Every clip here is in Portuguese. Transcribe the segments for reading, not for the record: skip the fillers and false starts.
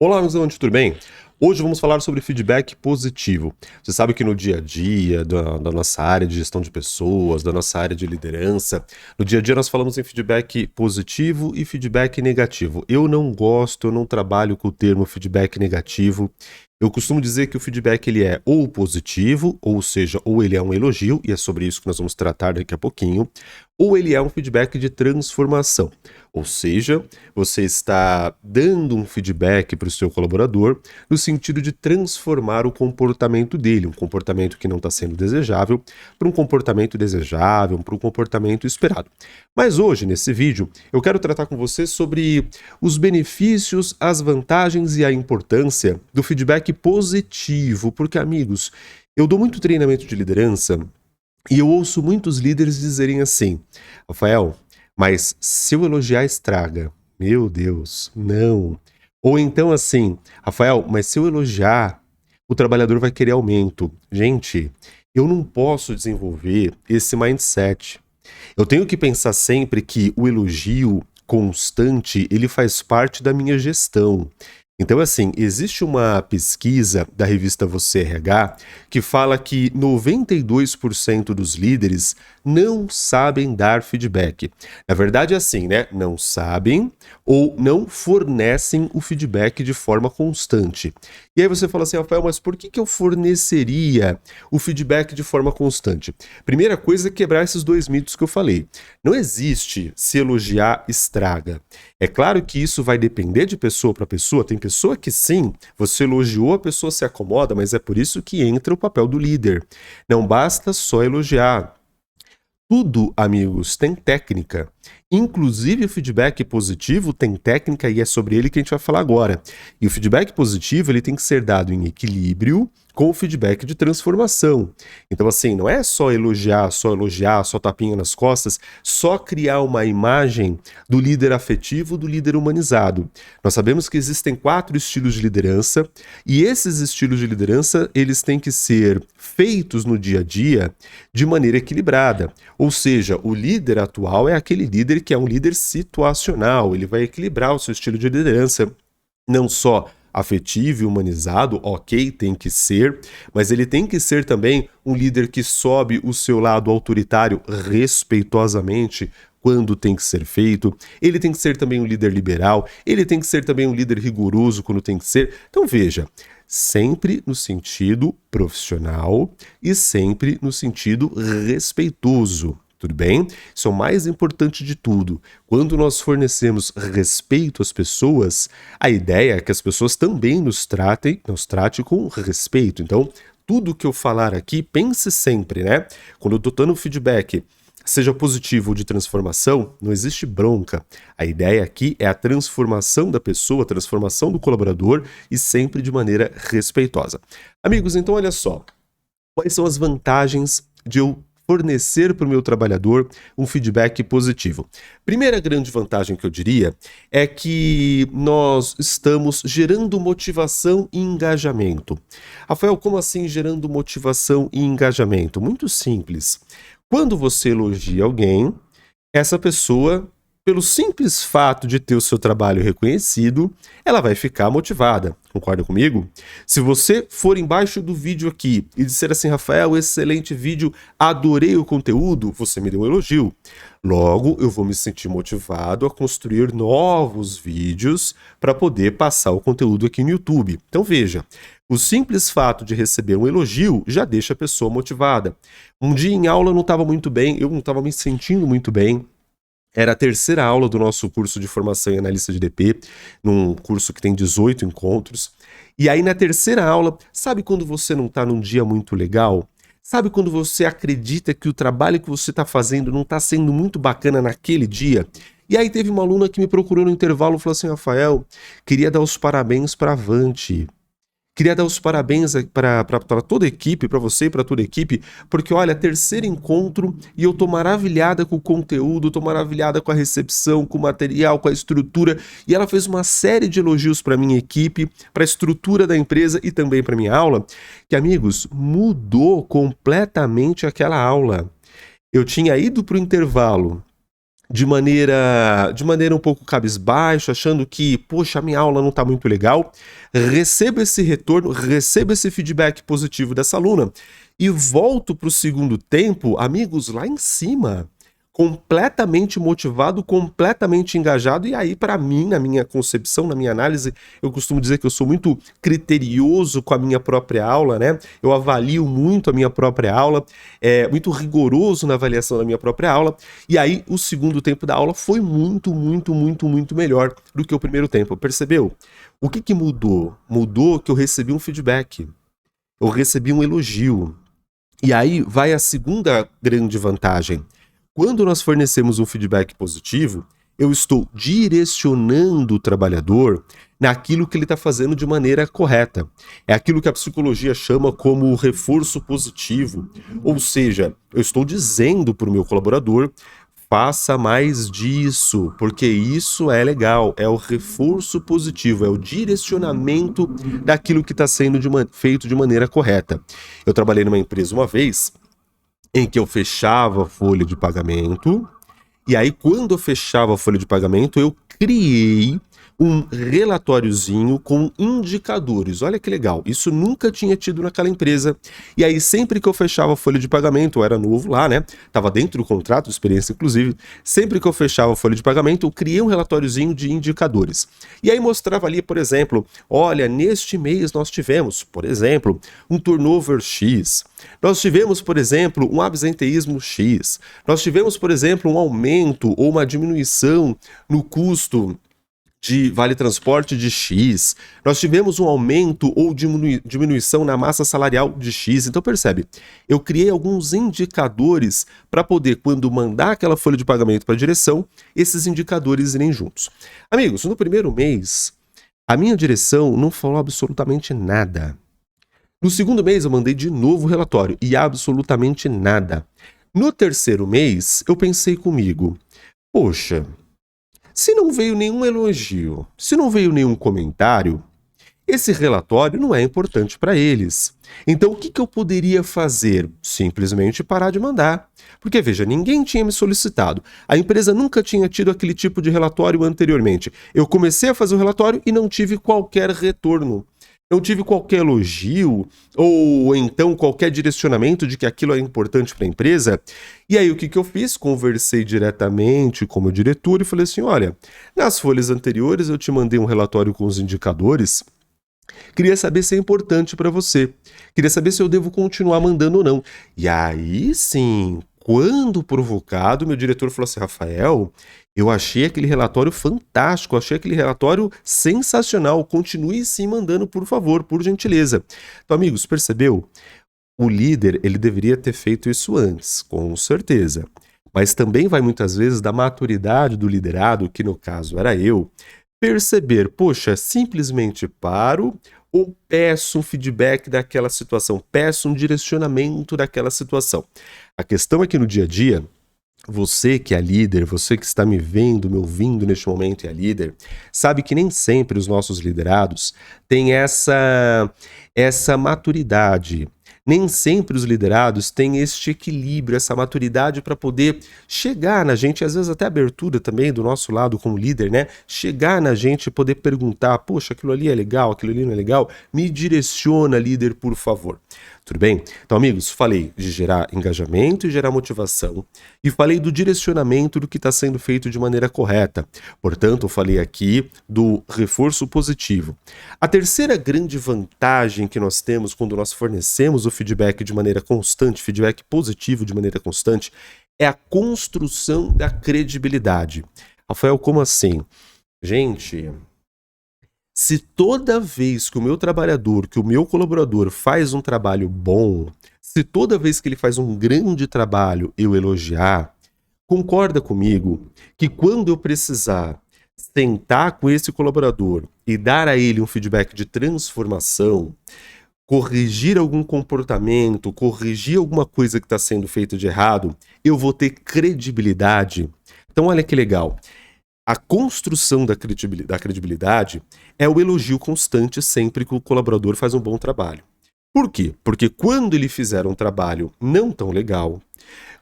Olá, amigos, tudo bem? Hoje vamos falar sobre feedback positivo. Você sabe que no dia a dia da nossa área de gestão de pessoas, da nossa área de liderança, no dia a dia nós falamos em feedback positivo e feedback negativo. Eu não gosto, eu não trabalho com o termo feedback negativo. Eu costumo dizer que o feedback ele é ou positivo, ou seja, ou ele é um elogio, e é sobre isso que nós vamos tratar daqui a pouquinho, ou ele é um feedback de transformação. Ou seja, você está dando um feedback para o seu colaborador no sentido de transformar o comportamento dele, um comportamento que não está sendo desejável, para um comportamento desejável, para um comportamento esperado. Mas hoje, nesse vídeo, eu quero tratar com você sobre os benefícios, as vantagens e a importância do feedback positivo, porque, amigos, eu dou muito treinamento de liderança e eu ouço muitos líderes dizerem assim: Rafael, mas se eu elogiar estraga. Meu Deus, não. Ou então assim, Rafael, mas se eu elogiar, o trabalhador vai querer aumento. Gente, eu não posso desenvolver esse mindset. Eu tenho que pensar sempre que o elogio constante, ele faz parte da minha gestão. Então, assim, existe uma pesquisa da revista Você RH que fala que 92% dos líderes não sabem dar feedback. Na verdade, é assim, né? Não sabem ou não fornecem o feedback de forma constante. E aí você fala assim, Rafael, mas por que eu forneceria o feedback de forma constante? Primeira coisa é quebrar esses dois mitos que eu falei. Não existe se elogiar estraga. É claro que isso vai depender de pessoa para pessoa. Tem pessoa que sim, você elogiou, a pessoa se acomoda, mas é por isso que entra o papel do líder. Não basta só elogiar. Tudo, amigos, tem técnica. Inclusive o feedback positivo tem técnica e é sobre ele que a gente vai falar agora. E o feedback positivo ele tem que ser dado em equilíbrio com o feedback de transformação. Então assim, não é só elogiar, só tapinha nas costas, só criar uma imagem do líder afetivo, do líder humanizado. Nós sabemos que existem 4 estilos de liderança e esses estilos de liderança eles têm que ser feitos no dia a dia de maneira equilibrada. Ou seja, o líder atual é aquele líder que é um líder situacional, ele vai equilibrar o seu estilo de liderança, não só afetivo e humanizado, ok, tem que ser, mas ele tem que ser também um líder que sobe o seu lado autoritário respeitosamente, quando tem que ser feito, ele tem que ser também um líder liberal, ele tem que ser também um líder rigoroso quando tem que ser. Então veja, sempre no sentido profissional e sempre no sentido respeitoso. Tudo bem? Isso é o mais importante de tudo. Quando nós fornecemos respeito às pessoas, a ideia é que as pessoas também nos trate com respeito. Então, tudo que eu falar aqui, pense sempre, né? Quando eu estou dando feedback, seja positivo ou de transformação, não existe bronca. A ideia aqui é a transformação da pessoa, a transformação do colaborador e sempre de maneira respeitosa. Amigos, então olha só. Quais são as vantagens de eu fornecer para o meu trabalhador um feedback positivo? Primeira grande vantagem que eu diria é que nós estamos gerando motivação e engajamento. Rafael, como assim gerando motivação e engajamento? Muito simples. Quando você elogia alguém, essa pessoa, pelo simples fato de ter o seu trabalho reconhecido, ela vai ficar motivada. Concorda comigo? Se você for embaixo do vídeo aqui e disser assim, Rafael, excelente vídeo, adorei o conteúdo, você me deu um elogio. Logo, eu vou me sentir motivado a construir novos vídeos para poder passar o conteúdo aqui no YouTube. Então veja, o simples fato de receber um elogio já deixa a pessoa motivada. Um dia em aula eu não estava muito bem, eu não estava me sentindo muito bem. Era a terceira aula do nosso curso de formação em analista de DP, num curso que tem 18 encontros. E aí na terceira aula, sabe quando você não está num dia muito legal? Sabe quando você acredita que o trabalho que você está fazendo não está sendo muito bacana naquele dia? E aí teve uma aluna que me procurou no intervalo e falou assim, Rafael, queria dar os parabéns para a Avante. Queria dar os parabéns para toda a equipe, para você e para toda a equipe, porque olha, terceiro encontro e eu tô maravilhada com o conteúdo, tô maravilhada com a recepção, com o material, com a estrutura, e ela fez uma série de elogios para minha equipe, para a estrutura da empresa e também para minha aula, que amigos, mudou completamente aquela aula. Eu tinha ido para o intervalo de maneira um pouco cabisbaixo, achando que, poxa, a minha aula não está muito legal, recebo esse retorno, recebo esse feedback positivo dessa aluna e volto para o segundo tempo, amigos, lá em cima, completamente motivado, completamente engajado, e aí, para mim, na minha concepção, na minha análise, eu costumo dizer que eu sou muito criterioso com a minha própria aula, né? Eu avalio muito a minha própria aula, muito rigoroso na avaliação da minha própria aula, e aí o segundo tempo da aula foi muito, muito, muito, muito melhor do que o primeiro tempo. Percebeu? O que que mudou? Mudou que eu recebi um feedback, eu recebi um elogio. E aí vai a segunda grande vantagem. Quando nós fornecemos um feedback positivo, eu estou direcionando o trabalhador naquilo que ele está fazendo de maneira correta. É aquilo que a psicologia chama como reforço positivo. Ou seja, eu estou dizendo para o meu colaborador: faça mais disso, porque isso é legal, é o reforço positivo, é o direcionamento daquilo que está sendo feito de maneira correta. Eu trabalhei numa empresa uma vez em que eu fechava a folha de pagamento, e aí quando eu fechava a folha de pagamento, eu criei um relatóriozinho com indicadores. Olha que legal, isso nunca tinha tido naquela empresa. E aí sempre que eu fechava a folha de pagamento, eu era novo lá, né? Tava dentro do contrato, experiência inclusive. Sempre que eu fechava a folha de pagamento, eu criei um relatóriozinho de indicadores. E aí mostrava ali, por exemplo, olha, neste mês nós tivemos, por exemplo, um turnover X. Nós tivemos, por exemplo, um absenteísmo X. Nós tivemos, por exemplo, um aumento ou uma diminuição no custo de vale transporte de X, nós tivemos um aumento ou diminuição na massa salarial de X. Então percebe, eu criei alguns indicadores para poder, quando mandar aquela folha de pagamento para a direção, esses indicadores irem juntos. Amigos, no primeiro mês, a minha direção não falou absolutamente nada. No segundo mês eu mandei de novo o relatório e absolutamente nada. No terceiro mês, eu pensei comigo, poxa, se não veio nenhum elogio, se não veio nenhum comentário, esse relatório não é importante para eles. Então, o que eu poderia fazer? Simplesmente parar de mandar. Porque, veja, ninguém tinha me solicitado. A empresa nunca tinha tido aquele tipo de relatório anteriormente. Eu comecei a fazer o relatório e não tive qualquer retorno. Não tive qualquer elogio ou então qualquer direcionamento de que aquilo é importante para a empresa. E aí o que eu fiz? Conversei diretamente com o meu diretor e falei assim, olha, nas folhas anteriores eu te mandei um relatório com os indicadores. Queria saber se é importante para você. Queria saber se eu devo continuar mandando ou não. E aí sim, quando provocado, meu diretor falou assim, Rafael, eu achei aquele relatório fantástico, achei aquele relatório sensacional. Continue sim mandando, por favor, por gentileza. Então, amigos, percebeu? O líder, ele deveria ter feito isso antes, com certeza. Mas também vai muitas vezes da maturidade do liderado, que no caso era eu, perceber, poxa, simplesmente paro ou peço um feedback daquela situação, peço um direcionamento daquela situação. A questão é que no dia a dia, você que é líder, você que está me vendo, me ouvindo neste momento e é líder, sabe que nem sempre os nossos liderados têm essa maturidade. Nem sempre os liderados têm este equilíbrio, essa maturidade para poder chegar na gente, às vezes até abertura também do nosso lado como líder, né? Chegar na gente e poder perguntar, poxa, aquilo ali é legal, aquilo ali não é legal? Me direciona, líder, por favor. Tudo bem? Então, amigos, falei de gerar engajamento e gerar motivação. E falei do direcionamento do que está sendo feito de maneira correta. Portanto, eu falei aqui do reforço positivo. A terceira grande vantagem que nós temos quando nós fornecemos o feedback de maneira constante, feedback positivo de maneira constante, é a construção da credibilidade. Rafael, como assim? Gente, se toda vez que o meu trabalhador, que o meu colaborador faz um trabalho bom, se toda vez que ele faz um grande trabalho eu elogiar, concorda comigo que quando eu precisar sentar com esse colaborador e dar a ele um feedback de transformação, corrigir algum comportamento, corrigir alguma coisa que está sendo feita de errado, eu vou ter credibilidade. Então olha que legal. A construção da credibilidade é o elogio constante sempre que o colaborador faz um bom trabalho. Por quê? Porque quando ele fizer um trabalho não tão legal,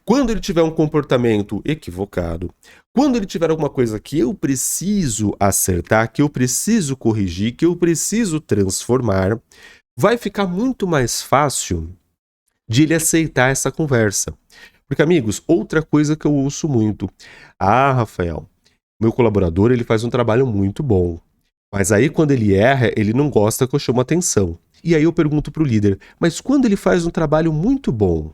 Quando ele tiver um comportamento equivocado, quando ele tiver alguma coisa que eu preciso acertar, que eu preciso corrigir, que eu preciso transformar, vai ficar muito mais fácil de ele aceitar essa conversa. Porque, amigos, outra coisa que eu ouço muito: ah, Rafael, meu colaborador, ele faz um trabalho muito bom, mas aí quando ele erra, ele não gosta que eu chamo atenção. E aí eu pergunto pro líder: mas quando ele faz um trabalho muito bom,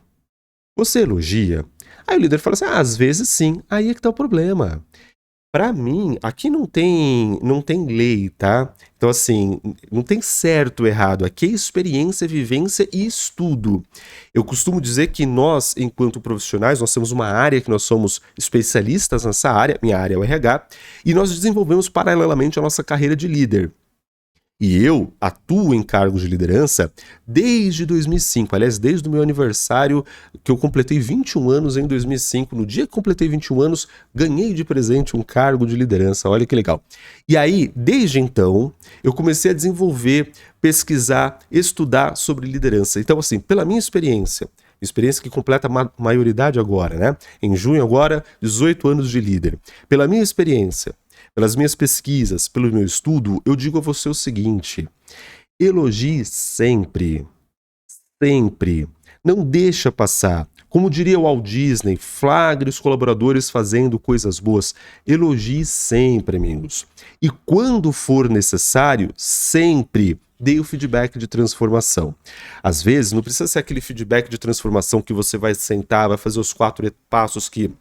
você elogia? Aí o líder fala assim: ah, às vezes sim. Aí é que tá o problema. Pra mim, aqui não tem lei, tá? Então, assim, não tem certo ou errado. Aqui é experiência, vivência e estudo. Eu costumo dizer que nós, enquanto profissionais, nós temos uma área que nós somos especialistas nessa área, minha área é o RH, e nós desenvolvemos paralelamente a nossa carreira de líder. E eu atuo em cargos de liderança desde 2005, aliás, desde o meu aniversário, que eu completei 21 anos em 2005. No dia que completei 21 anos, ganhei de presente um cargo de liderança, olha que legal. E aí, desde então, eu comecei a desenvolver, pesquisar, estudar sobre liderança. Então, assim, pela minha experiência que completa a maioridade agora, né? Em junho agora, 18 anos de líder. Pela minha experiência, pelas minhas pesquisas, pelo meu estudo, eu digo a você o seguinte: elogie sempre, sempre. Não deixa passar. Como diria o Walt Disney, flagre os colaboradores fazendo coisas boas. Elogie sempre, amigos. E quando for necessário, sempre dê o feedback de transformação. Às vezes, não precisa ser aquele feedback de transformação que você vai sentar, vai fazer os 4 passos que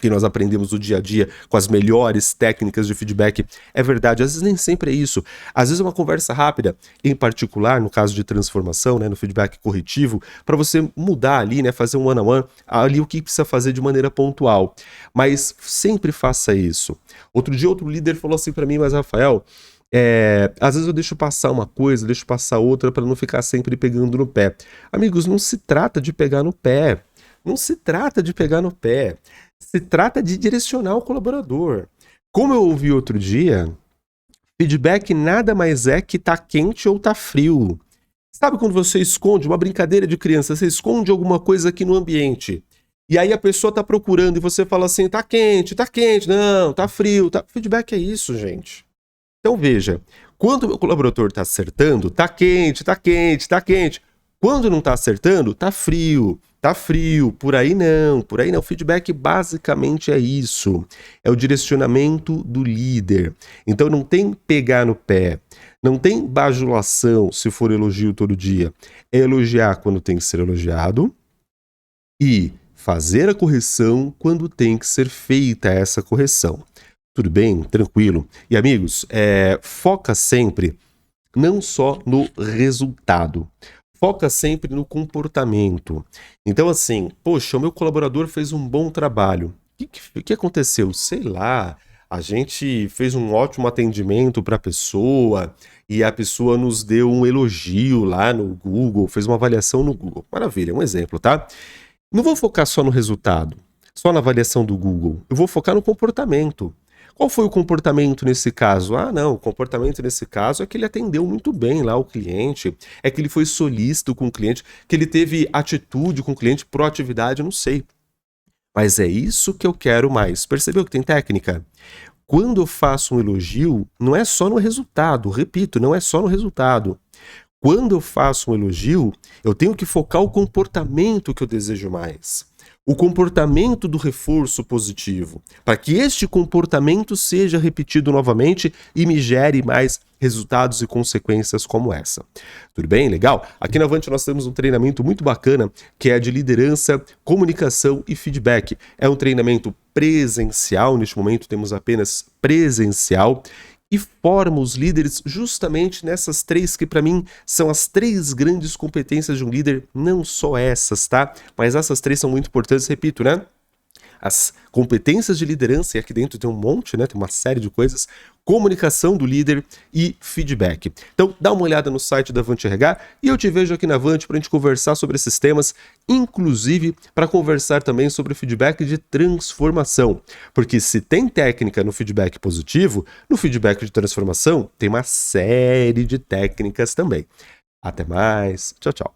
nós aprendemos no dia a dia com as melhores técnicas de feedback. É verdade, às vezes nem sempre é isso. Às vezes é uma conversa rápida, em particular no caso de transformação, né, no feedback corretivo, para você mudar ali, né, fazer um one-on-one, ali o que precisa fazer de maneira pontual. Mas sempre faça isso. Outro dia outro líder falou assim para mim: mas Rafael, às vezes eu deixo passar uma coisa, deixo passar outra para não ficar sempre pegando no pé. Amigos, não se trata de pegar no pé. Não se trata de pegar no pé. Se trata de direcionar o colaborador. Como eu ouvi outro dia, feedback nada mais é que tá quente ou tá frio. Sabe quando você esconde uma brincadeira de criança, você esconde alguma coisa aqui no ambiente, e aí a pessoa tá procurando e você fala assim: tá quente, não, tá frio. Feedback é isso, gente. Então veja, quando o meu colaborador tá acertando, tá quente, tá quente, tá quente. Quando não tá acertando, tá frio, por aí não. Feedback basicamente é isso, é o direcionamento do líder. Então não tem pegar no pé, não tem bajulação se for elogio todo dia. É elogiar quando tem que ser elogiado e fazer a correção quando tem que ser feita essa correção. Tudo bem? Tranquilo? E amigos, foca sempre não só no resultado, foca sempre no comportamento. Então, assim, poxa, o meu colaborador fez um bom trabalho. O que aconteceu? Sei lá, a gente fez um ótimo atendimento para a pessoa e a pessoa nos deu um elogio lá no Google, fez uma avaliação no Google. Maravilha, um exemplo, tá? Não vou focar só no resultado, só na avaliação do Google. Eu vou focar no comportamento. Qual foi o comportamento nesse caso? Ah, não, o comportamento nesse caso é que ele atendeu muito bem lá o cliente, é que ele foi solícito com o cliente, que ele teve atitude com o cliente, proatividade, eu não sei. Mas é isso que eu quero mais. Percebeu que tem técnica? Quando eu faço um elogio, não é só no resultado, repito, não é só no resultado. Quando eu faço um elogio, eu tenho que focar o comportamento que eu desejo mais. O comportamento do reforço positivo, para que este comportamento seja repetido novamente e me gere mais resultados e consequências como essa. Tudo bem? Legal? Aqui na Avante nós temos um treinamento muito bacana, que é de liderança, comunicação e feedback. É um treinamento presencial, neste momento temos apenas presencial, e forma os líderes justamente nessas 3 que para mim são as 3 grandes competências de um líder, não só essas, tá? Mas essas 3 são muito importantes, repito, né? As competências de liderança, e aqui dentro tem um monte, né? Tem uma série de coisas, comunicação do líder e feedback. Então, dá uma olhada no site da Avante RH e eu te vejo aqui na Avante para a gente conversar sobre esses temas, inclusive para conversar também sobre feedback de transformação. Porque se tem técnica no feedback positivo, no feedback de transformação tem uma série de técnicas também. Até mais, tchau, tchau.